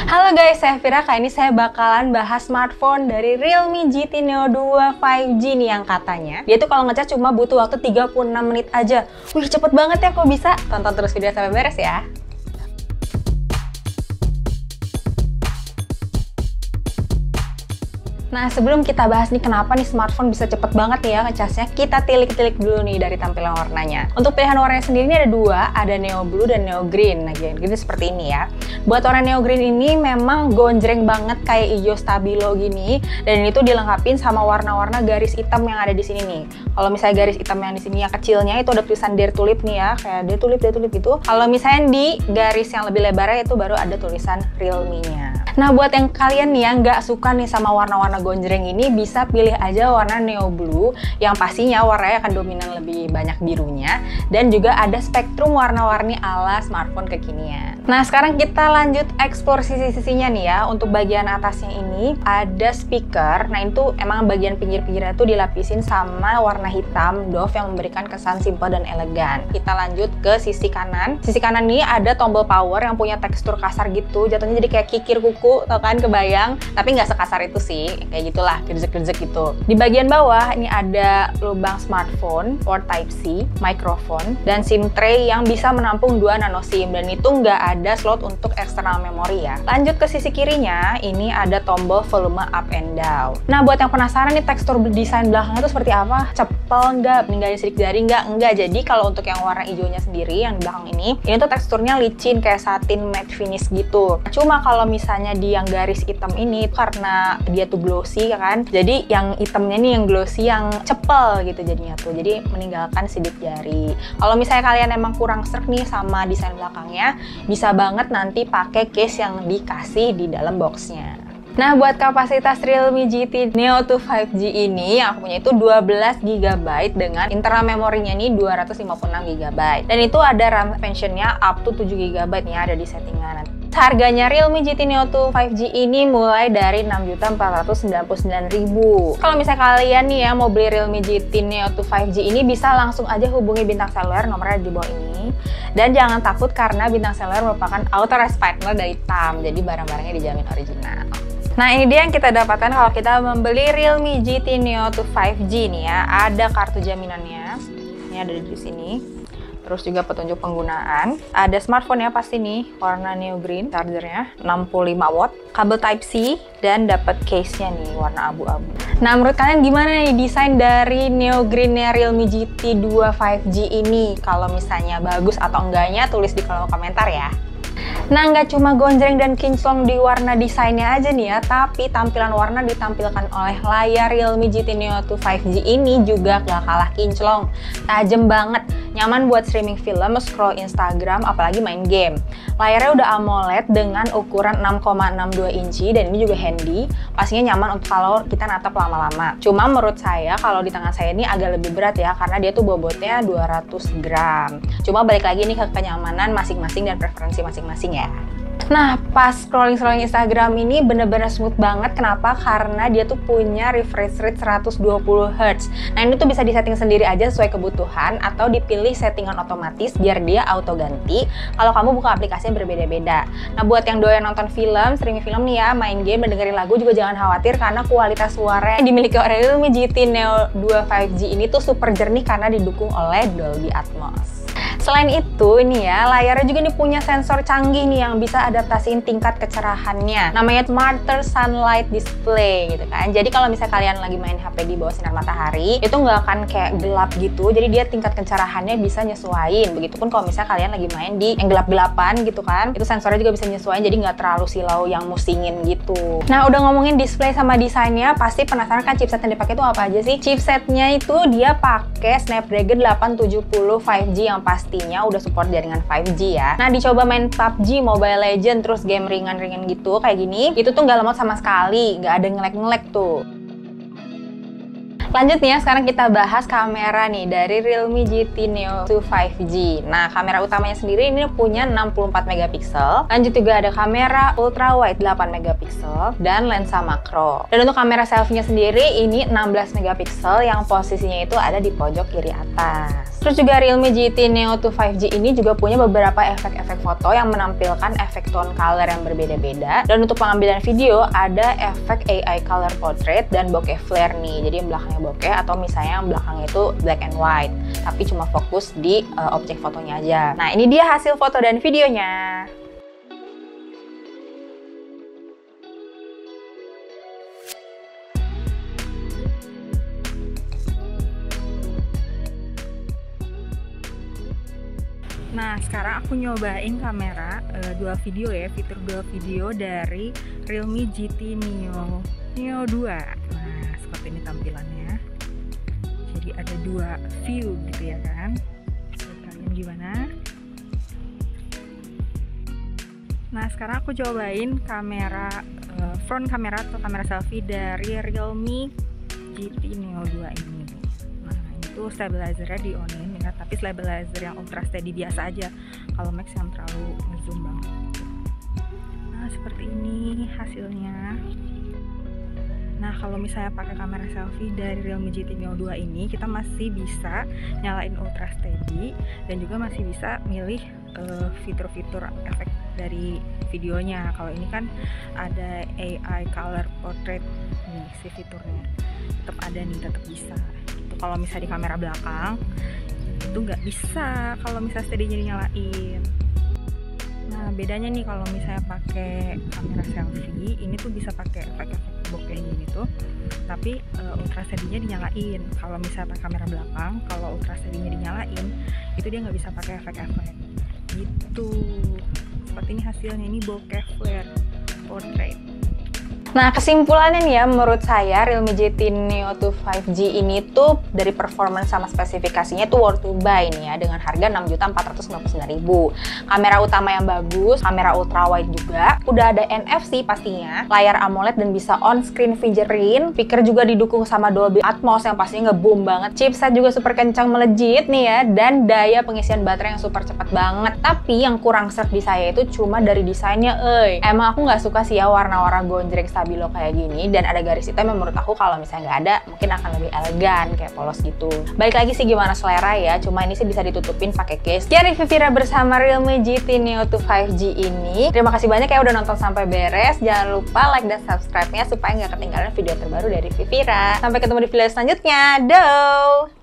Halo guys, saya Vira. Kali ini saya bakalan bahas smartphone dari Realme GT Neo 2 5G nih yang katanya dia tuh kalau ngecas cuma butuh waktu 36 menit aja. Wih, cepet banget ya, kok bisa? Tonton terus video sampai beres ya. Nah, sebelum kita bahas nih kenapa nih smartphone bisa cepet banget nih ya ngecasnya, kita tilik-tilik dulu nih dari tampilan warnanya. Untuk pilihan warnanya sendiri ini ada dua, ada Neo Blue dan Neo Green. Nah, jadi seperti ini ya. Buat warna Neo Green ini memang gonjreng banget kayak hijau stabilo gini, dan ini tuh dilengkapin sama warna-warna garis hitam yang ada di sini nih. Kalau misalnya garis hitam yang di sini yang kecilnya itu ada tulisan Dare to Live nih ya, kayak Dare to Live gitu. Kalau misalnya di garis yang lebih lebarnya itu baru ada tulisan Realme-nya. Nah, buat yang kalian nih yang nggak suka nih sama warna-warna gonjreng ini, bisa pilih aja warna Neo Blue yang pastinya warnanya akan dominan lebih banyak birunya, dan juga ada spektrum warna-warni ala smartphone kekinian. Nah, sekarang kita lanjut explore sisi-sisinya nih ya. Untuk bagian atasnya ini ada speaker. Nah, itu emang bagian pinggir-pinggirnya tuh dilapisin sama warna hitam doff yang memberikan kesan simple dan elegan. Kita lanjut ke sisi kanan. Sisi kanan ini ada tombol power yang punya tekstur kasar gitu, jatuhnya jadi kayak kikir kuku, tau kan, kebayang? Tapi nggak sekasar itu sih, kayak gitulah, gerjek-gerjek gitu. Di bagian bawah ini ada lubang smartphone, port Type-C, mikrofon, dan SIM tray yang bisa menampung 2 nano SIM, dan itu nggak ada slot untuk external memory ya. Lanjut ke sisi kirinya, ini ada tombol volume up and down. Nah, buat yang penasaran nih tekstur desain belakangnya itu seperti apa? Cepel nggak? Ninggalin sidik jari nggak? Enggak. Jadi kalau untuk yang warna hijaunya sendiri yang di belakang ini tuh teksturnya licin kayak satin matte finish gitu. Cuma kalau misalnya di yang garis hitam ini karena dia tuh glossy kan, jadi yang hitamnya nih yang glossy yang cepel gitu jadinya tuh, jadi meninggalkan sidik jari. Kalau misalnya kalian emang kurang srek nih sama desain belakangnya, bisa banget nanti pakai case yang dikasih di dalam boxnya. Nah, buat kapasitas Realme GT Neo 2 5G ini yang aku punya itu 12 GB dengan internal memorinya nih 256 GB, dan itu ada RAM expansion-nya up to 7 GB nih ada di settingan. Harganya Realme GT Neo 2 5G ini mulai dari 6.499.000. Kalau misalnya kalian nih ya mau beli Realme GT Neo 2 5G ini, bisa langsung aja hubungi Bintang Seluler, nomornya di bawah ini. Dan jangan takut karena Bintang Seluler merupakan authorized partner dari TAM, jadi barang-barangnya dijamin original. Nah, ini dia yang kita dapatkan kalau kita membeli Realme GT Neo 2 5G nih ya. Ada kartu jaminannya, ini ada di sini. Terus juga petunjuk penggunaan. Ada smartphone ya pasti nih, warna Neo Green, chargernya 65 watt, kabel Type-C, dan dapat case-nya nih warna abu-abu. Nah, menurut kalian gimana nih desain dari Neo Green-nya Realme GT 2 5G ini? Kalau misalnya bagus atau enggaknya, tulis di kolom komentar ya. Nah, nggak cuma gonjreng dan kinclong di warna desainnya aja nih ya, tapi tampilan warna ditampilkan oleh layar Realme GT Neo 2 5G ini juga gak kalah kinclong. Tajem banget, nyaman buat streaming film, scroll Instagram, apalagi main game. Layarnya udah AMOLED dengan ukuran 6,62 inci, dan ini juga handy. Pastinya nyaman untuk kalau kita natap lama-lama. Cuma menurut saya kalau di tangan saya ini agak lebih berat ya, karena dia tuh bobotnya 200 gram. Cuma balik lagi nih ke kenyamanan masing-masing dan preferensi masing-masing ya. Nah, pas scrolling Instagram ini bener-bener smooth banget. Kenapa? Karena dia tuh punya refresh rate 120 Hz. Nah, ini tuh bisa disetting sendiri aja sesuai kebutuhan, atau dipilih settingan otomatis biar dia auto ganti kalau kamu buka aplikasi yang berbeda-beda. Nah, buat yang doyan nonton film, streaming film nih ya, main game dan dengerin lagu juga jangan khawatir, karena kualitas suara yang dimiliki oleh Realme GT Neo 2 5G ini tuh super jernih karena didukung oleh Dolby Atmos. Selain itu, ini ya, layarnya juga nih punya sensor canggih nih yang bisa adaptasiin tingkat kecerahannya. Namanya Smarter Sunlight Display gitu kan. Jadi kalau misalnya kalian lagi main HP di bawah sinar matahari, itu nggak akan kayak gelap gitu. Jadi dia tingkat kecerahannya bisa nyesuaiin. Begitupun kalau misalnya kalian lagi main di yang gelap-gelapan gitu kan, itu sensornya juga bisa nyesuaiin, jadi nggak terlalu silau yang musingin gitu. Nah, udah ngomongin display sama desainnya, pasti penasaran kan chipset yang dipakai itu apa aja sih? Chipsetnya itu dia pakai Snapdragon 870 5G yang pastinya udah support jaringan 5G ya. Nah, dicoba main PUBG, Mobile Legends, terus game ringan-ringan gitu kayak gini, itu tuh nggak lemot sama sekali, nggak ada ngelek-ngelek tuh. Lanjut nih ya, sekarang kita bahas kamera nih dari Realme GT Neo 2 5G. Nah, kamera utamanya sendiri ini punya 64 megapiksel. Lanjut juga ada kamera ultra wide 8 megapiksel dan lensa makro. Dan untuk kamera selfie-nya sendiri ini 16 megapiksel yang posisinya itu ada di pojok kiri atas. Terus juga Realme GT Neo 2 5G ini juga punya beberapa efek-efek foto yang menampilkan efek tone color yang berbeda-beda. Dan untuk pengambilan video ada efek AI color portrait dan bokeh flare nih. Jadi yang belakangnya bokeh atau misalnya yang belakangnya itu black and white, tapi cuma fokus di objek fotonya aja. Nah, ini dia hasil foto dan videonya. Nah, sekarang aku nyobain kamera dua video ya, fitur dua video dari Realme GT Neo 2. Nah, seperti ini tampilannya. Jadi ada dua view gitu ya kan. Kalian gimana? Nah, sekarang aku cobain kamera front kamera atau kamera selfie dari Realme GT Neo 2 ini. Itu stabilizernya di onin ya, tapi stabilizer yang ultra steady biasa aja, kalau max yang terlalu ngezoom banget. Nah, seperti ini hasilnya. Nah, kalau misalnya pakai kamera selfie dari Realme GT Neo 2 ini, kita masih bisa nyalain ultra steady dan juga masih bisa milih fitur-fitur efek dari videonya. Kalau ini kan ada AI color portrait nih, si fiturnya tetap ada nih, tetap bisa. Kalau misalnya di kamera belakang itu nggak bisa kalau misalnya steady-nya dinyalain. Nah, bedanya nih kalau misalnya pakai kamera selfie ini tuh bisa pakai efek-efek bokeh gini tuh, tapi ultra steady-nya dinyalain. Kalau misalnya pakai kamera belakang, kalau ultra steady-nya dinyalain itu dia nggak bisa pakai efek-efek gitu. Seperti ini hasilnya, ini bokeh flare portrait. Nah, kesimpulannya nih ya, menurut saya Realme GT Neo 2 5G ini tuh dari performance sama spesifikasinya tuh worth to buy nih ya, dengan harga 6.499.000. Kamera utama yang bagus, kamera ultra wide juga, udah ada NFC pastinya, layar AMOLED dan bisa on screen fingerprint, speaker juga didukung sama Dolby Atmos yang pastinya nge-boom banget, chipset juga super kencang melejit nih ya, dan daya pengisian baterai yang super cepat banget. Tapi yang kurang serk di saya itu cuma dari desainnya, emang aku nggak suka sih ya warna-warna gonjreng stabilo kayak gini, dan ada garis hitam yang menurut aku kalau misalnya nggak ada mungkin akan lebih elegan kayak polos gitu. Baik lagi sih gimana selera ya, cuma ini sih bisa ditutupin pakai case. Sekian review Vira bersama Realme GT Neo 2 5G ini. Terima kasih banyak ya udah nonton sampai beres. Jangan lupa like dan subscribe-nya supaya nggak ketinggalan video terbaru dari Vira. Sampai ketemu di video selanjutnya. Dah.